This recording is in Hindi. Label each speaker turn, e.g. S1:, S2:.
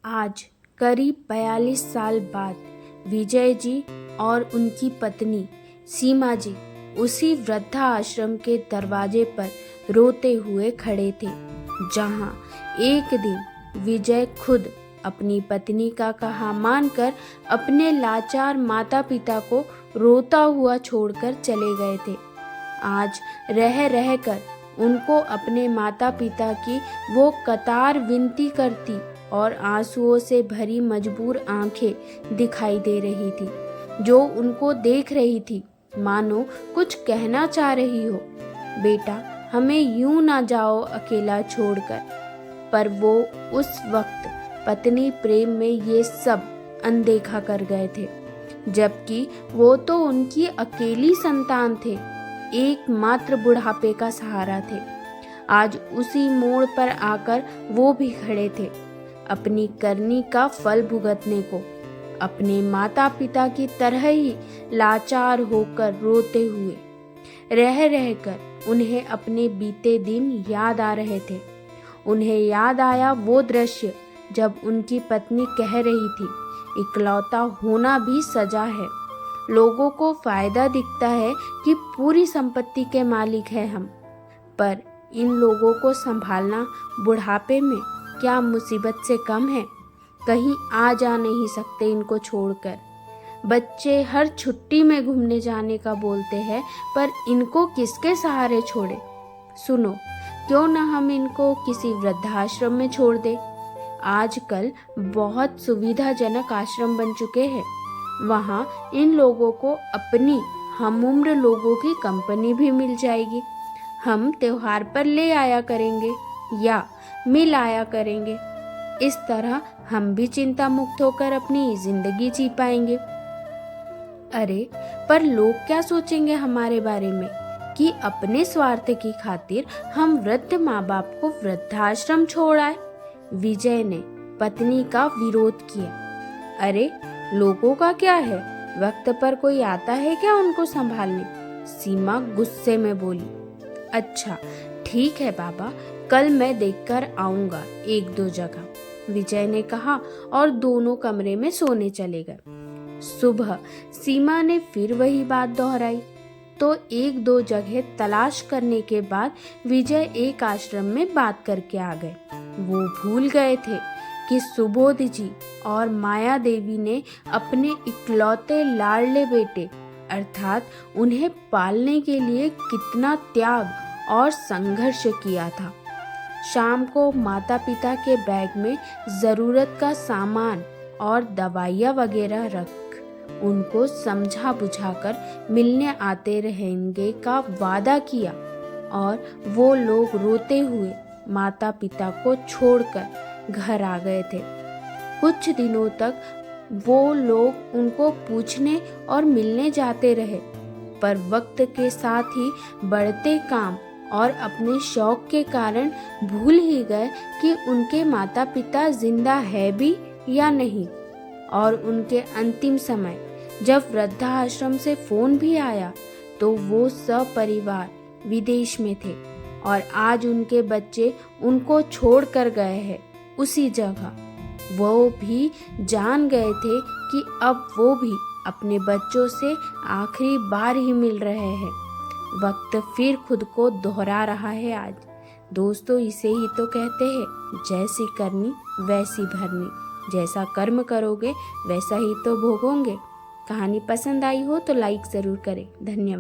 S1: आज करीब 42 साल बाद विजय जी और उनकी पत्नी सीमा जी उसी वृद्धाश्रम के दरवाजे पर रोते हुए खड़े थे, जहां एक दिन विजय खुद अपनी पत्नी का कहा मानकर अपने लाचार माता पिता को रोता हुआ छोड़कर चले गए थे। आज रह रहकर उनको अपने माता पिता की वो कतार विनती करती और आंसुओं से भरी मजबूर आंखें दिखाई दे रही थी, जो उनको देख रही थी मानो कुछ कहना चाह रही हो, बेटा हमें यूं ना जाओ अकेला छोड़कर। पर वो उस वक्त पत्नी प्रेम में ये सब अनदेखा कर गए थे, जबकि वो तो उनकी अकेली संतान थे, एकमात्र बुढ़ापे का सहारा थे। आज उसी मोड़ पर आकर वो भी खड़े थे, अपनी करनी का फल भुगतने को, अपने माता पिता की तरह ही लाचार होकर रोते हुए। रह रहकर उन्हें अपने बीते दिन याद आ रहे थे। उन्हें याद आया वो दृश्य जब उनकी पत्नी कह रही थी, इकलौता होना भी सजा है। लोगों को फायदा दिखता है कि पूरी संपत्ति के मालिक हैं हम, पर इन लोगों को संभालना बुढ़ापे में क्या मुसीबत से कम है। कहीं आ जा नहीं सकते इनको छोड़कर। बच्चे हर छुट्टी में घूमने जाने का बोलते हैं, पर इनको किसके सहारे छोड़े। सुनो, क्यों न हम इनको किसी वृद्धाश्रम में छोड़ दें। आजकल बहुत सुविधाजनक आश्रम बन चुके हैं। वहाँ इन लोगों को अपनी हमउम्र लोगों की कंपनी भी मिल जाएगी। हम त्योहार पर ले आया करेंगे या मिल आया करेंगे। इस तरह हम भी चिंता मुक्त होकर अपनी जिंदगी जी पाएंगे। अरे पर लोग क्या सोचेंगे हमारे बारे में कि अपने स्वार्थ की खातिर हम वृद्ध माँ बाप को वृद्धाश्रम छोड़ आए। विजय ने पत्नी का विरोध किया। अरे लोगों का क्या है, वक्त पर कोई आता है क्या उनको संभालने। सीमा गुस्से में बोली। अच्छा ठीक है बाबा, कल मैं देखकर आऊंगा एक दो जगह, विजय ने कहा और दोनों कमरे में सोने चले गए। सुबह सीमा ने फिर वही बात दोहराई, तो एक दो जगह तलाश करने के बाद विजय एक आश्रम में बात करके आ गए। वो भूल गए थे कि सुबोध जी और माया देवी ने अपने इकलौते लाडले बेटे अर्थात उन्हें पालने के लिए कितना त्याग और संघर्ष किया था। शाम को माता पिता के बैग में ज़रूरत का सामान और दवाइयाँ वगैरह रख उनको समझा बुझाकर मिलने आते रहेंगे का वादा किया, और वो लोग रोते हुए माता पिता को छोड़कर घर आ गए थे। कुछ दिनों तक वो लोग उनको पूछने और मिलने जाते रहे, पर वक्त के साथ ही बढ़ते काम और अपने शौक के कारण भूल ही गए कि उनके माता पिता जिंदा है भी या नहीं। और उनके अंतिम समय जब वृद्धाश्रम से फोन भी आया तो वो सपरिवार विदेश में थे, और आज उनके बच्चे उनको छोड़ कर गए हैं उसी जगह। वो भी जान गए थे कि अब वो भी अपने बच्चों से आखिरी बार ही मिल रहे हैं। वक्त फिर खुद को दोहरा रहा है आज। दोस्तों, इसे ही तो कहते हैं, जैसी करनी वैसी भरनी। जैसा कर्म करोगे वैसा ही तो भोगोगे। कहानी पसंद आई हो तो लाइक ज़रूर करें। धन्यवाद।